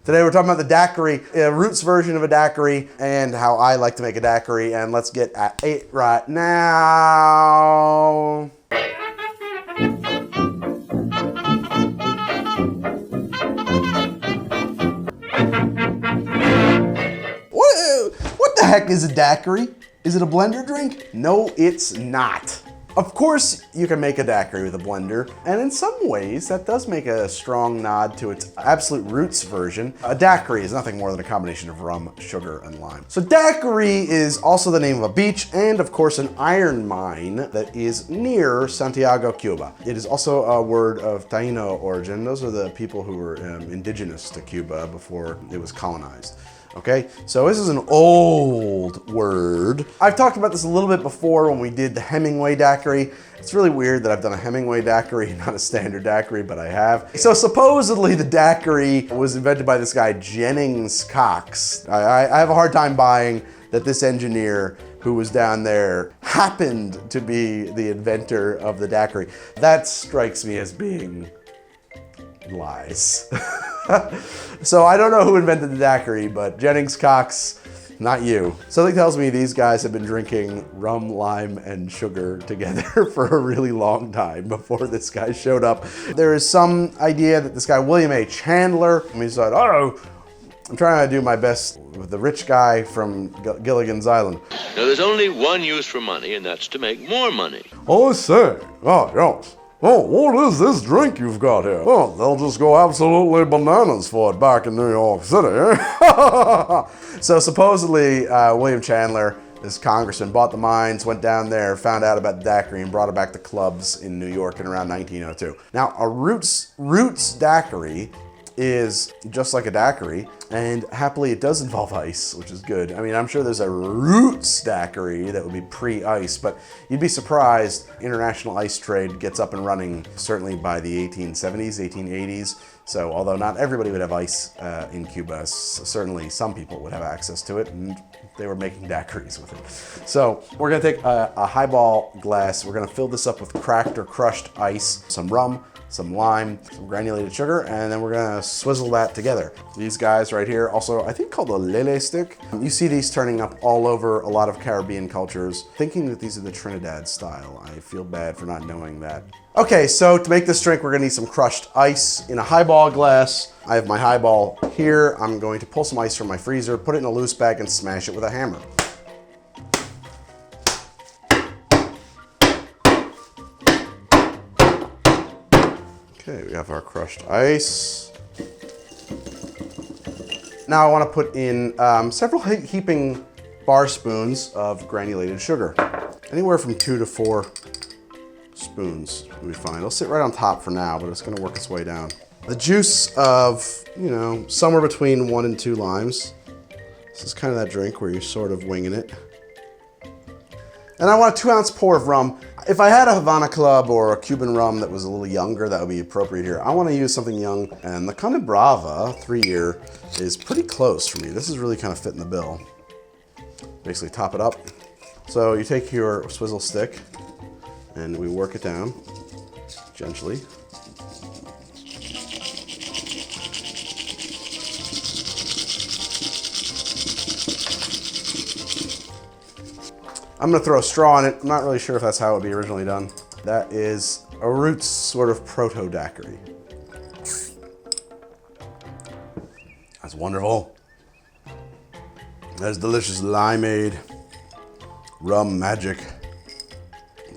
Today we're talking about the daiquiri, a roots version of a daiquiri, and how I like to make a daiquiri, and let's get at it right now. What the heck is a daiquiri? Is it a blender drink? No, it's not. Of course, you can make a daiquiri with a blender, and in some ways, that does make a strong nod to its absolute roots version. A daiquiri is nothing more than a combination of rum, sugar, and lime. So daiquiri is also the name of a beach, and of course an iron mine that is near Santiago, Cuba. It is also a word of Taíno origin. Those are the people who were indigenous to Cuba before it was colonized. Okay, so this is an old word. I've talked about this a little bit before when we did the Hemingway daiquiri. It's really weird that I've done a Hemingway daiquiri, not a standard daiquiri, but I have. So supposedly the daiquiri was invented by this guy, Jennings Cox. I have a hard time buying that this engineer who was down there happened to be the inventor of the daiquiri. That strikes me as being lies. So I don't know who invented the daiquiri, but Jennings Cox, not you. Something tells me these guys have been drinking rum, lime, and sugar together for a really long time before this guy showed up. There is some idea that this guy, William A. Chandler, he said, oh, I'm trying to do my best with the rich guy from Gilligan's Island. Now there's only one use for money, and that's to make more money. Oh, I say, oh, yes. Oh, what is this drink you've got here? Oh, they'll just go absolutely bananas for it back in New York City, eh? So supposedly, William Chandler, this congressman, bought the mines, went down there, found out about the daiquiri, and brought it back to clubs in New York in around 1902. Now, a roots daiquiri is just like a daiquiri, and happily it does involve ice, which is good. I mean, I'm sure there's a roots daiquiri that would be pre-ice, but you'd be surprised. International ice trade gets up and running certainly by the 1870s, 1880s. So although not everybody would have ice in Cuba, certainly some people would have access to it, and they were making daiquiris with it. So we're gonna take a highball glass, we're gonna fill this up with cracked or crushed ice, some rum, some lime, some granulated sugar, and then we're gonna swizzle that together. These guys right here, also I think called a lele stick. You see these turning up all over a lot of Caribbean cultures. Thinking that these are the Trinidad style. I feel bad for not knowing that. Okay, so to make this drink, we're gonna need some crushed ice in a highball glass. I have my highball here. I'm going to pull some ice from my freezer, put it in a loose bag, and smash it with a hammer. Okay, we have our crushed ice. Now I want to put in several heaping bar spoons of granulated sugar. Anywhere from 2 to 4 spoons will be fine. It'll sit right on top for now, but it's going to work its way down. The juice of, somewhere between 1 and 2 limes. This is kind of that drink where you're sort of winging it. And I want a 2-ounce pour of rum. If I had a Havana Club or a Cuban rum that was a little younger, that would be appropriate here. I want to use something young, and the Conde Brava 3-year is pretty close for me. This is really kind of fitting the bill. Basically top it up. So you take your swizzle stick, and we work it down gently. I'm gonna throw a straw in it. I'm not really sure if that's how it would be originally done. That is a roots sort of proto-daiquiri. That's wonderful. That is delicious limeade, rum magic.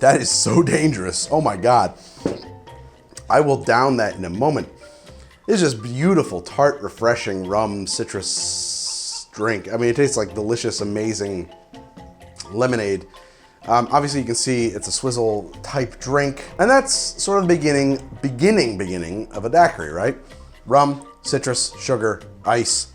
That is so dangerous. Oh my God. I will down that in a moment. It's just beautiful, tart, refreshing rum citrus drink. I mean, it tastes like delicious, amazing lemonade. Obviously you can see it's a swizzle type drink, and that's sort of the beginning of a daiquiri, right? Rum, citrus, sugar, ice.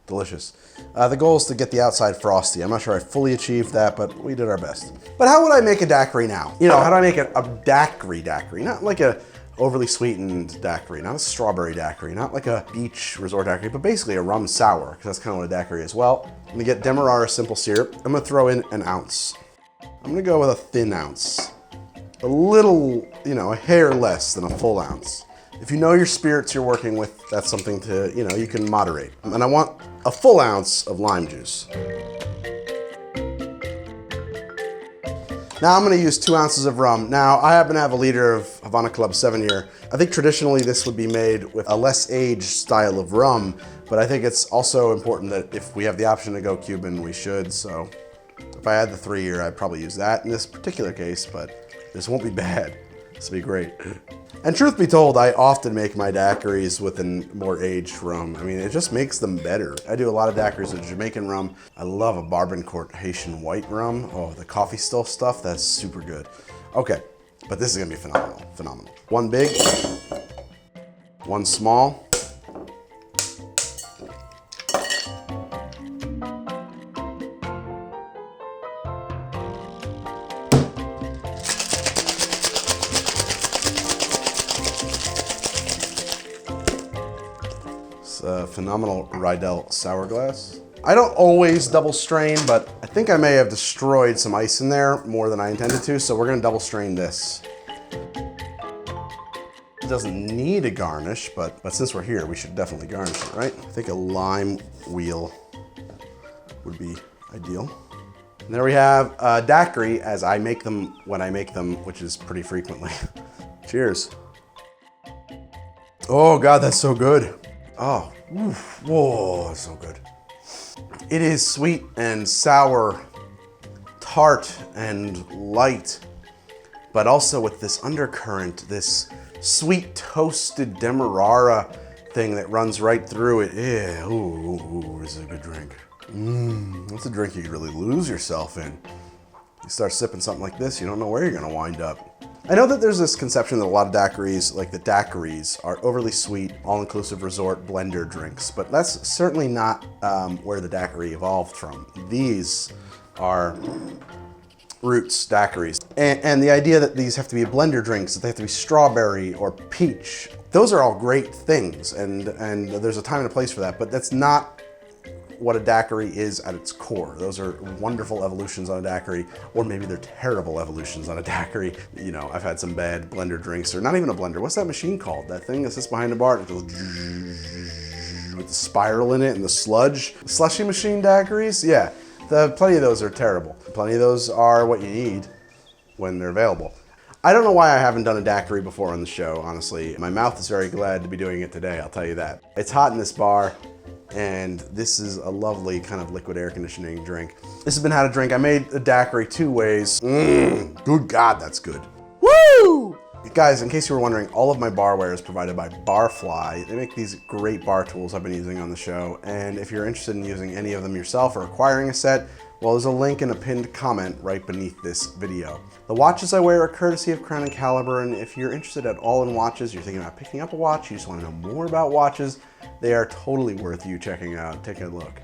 Delicious. The goal is to get the outside frosty. I'm not sure I fully achieved that, but we did our best. But how would I make a daiquiri now? How do I make a daiquiri? Not like a overly sweetened daiquiri, not a strawberry daiquiri, not like a beach resort daiquiri, but basically a rum sour, because that's kind of what a daiquiri is. Well, I'm gonna get Demerara simple syrup. I'm gonna throw in an ounce. I'm gonna go with a thin ounce. A little, a hair less than a full ounce. If you know your spirits you're working with, that's something to, you can moderate. And I want a full ounce of lime juice. Now I'm gonna use 2 ounces of rum. Now I happen to have a liter of Havana Club 7-year. I think traditionally this would be made with a less aged style of rum, but I think it's also important that if we have the option to go Cuban, we should. So if I had the 3-year, I'd probably use that in this particular case, but this won't be bad. This will be great. And truth be told, I often make my daiquiris with a more aged rum. I mean, it just makes them better. I do a lot of daiquiris with Jamaican rum. I love a Barbancourt Haitian white rum. Oh, the coffee still stuff, that's super good. Okay, but this is gonna be phenomenal. One big, one small. Phenomenal Rydell sour glass. I don't always double strain, but I think I may have destroyed some ice in there more than I intended to, so we're gonna double strain this. It doesn't need a garnish, but since we're here, we should definitely garnish it, right? I think a lime wheel would be ideal. And there we have daiquiri as I make them when I make them, which is pretty frequently. Cheers. Oh God, that's so good. Oh, oof, whoa, that's so good. It is sweet and sour, tart and light, but also with this undercurrent, this sweet toasted demerara thing that runs right through it. Yeah, ooh, this is a good drink. That's a drink you could really lose yourself in. You start sipping something like this, you don't know where you're gonna wind up. I know that there's this conception that a lot of daiquiris, like the daiquiris, are overly sweet, all-inclusive resort blender drinks, but that's certainly not where the daiquiri evolved from. These are roots daiquiris. And the idea that these have to be blender drinks, that they have to be strawberry or peach, those are all great things, and there's a time and a place for that, but that's not what a daiquiri is at its core. Those are wonderful evolutions on a daiquiri, or maybe they're terrible evolutions on a daiquiri. You know, I've had some bad blender drinks, or not even a blender. What's that machine called? That thing that sits behind the bar, it goes with the spiral in it and the sludge. The slushy machine daiquiris? Yeah, plenty of those are terrible. Plenty of those are what you need when they're available. I don't know why I haven't done a daiquiri before on the show, honestly. My mouth is very glad to be doing it today, I'll tell you that. It's hot in this bar, and this is a lovely kind of liquid air conditioning drink. This has been How to Drink. I made a daiquiri 2 ways. Good God, that's good. Woo! Guys, in case you were wondering, all of my barware is provided by Barfly. They make these great bar tools I've been using on the show, and if you're interested in using any of them yourself or acquiring a set, well, there's a link in a pinned comment right beneath this video. The watches I wear are courtesy of Crown & Caliber, and if you're interested at all in watches, you're thinking about picking up a watch, you just want to know more about watches, they are totally worth you checking out. Take a look.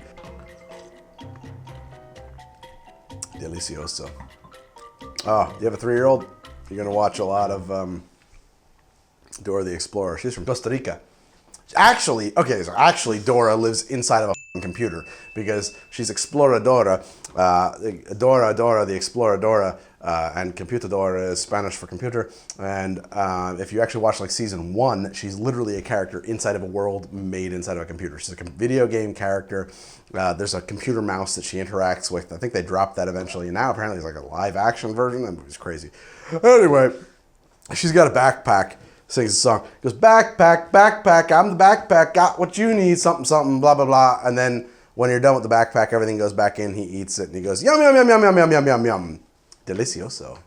Delicioso. Oh, you have a 3-year-old? You're gonna watch a lot of Dora the Explorer. She's from Costa Rica. Actually, Dora lives inside of a computer because she's Exploradora. Dora the Exploradora, and Computadora is Spanish for computer. And if you actually watch like season 1, she's literally a character inside of a world made inside of a computer. She's a video game character. There's a computer mouse that she interacts with. I think they dropped that eventually, and now apparently it's like a live action version. That movie's crazy. Anyway, she's got a backpack. Sings a song. Goes, backpack, backpack, I'm the backpack, got what you need, something, something, blah, blah, blah. And then when you're done with the backpack, everything goes back in, he eats it, and he goes, yum, yum, yum, yum, yum, yum, yum, yum, yum. Delicioso.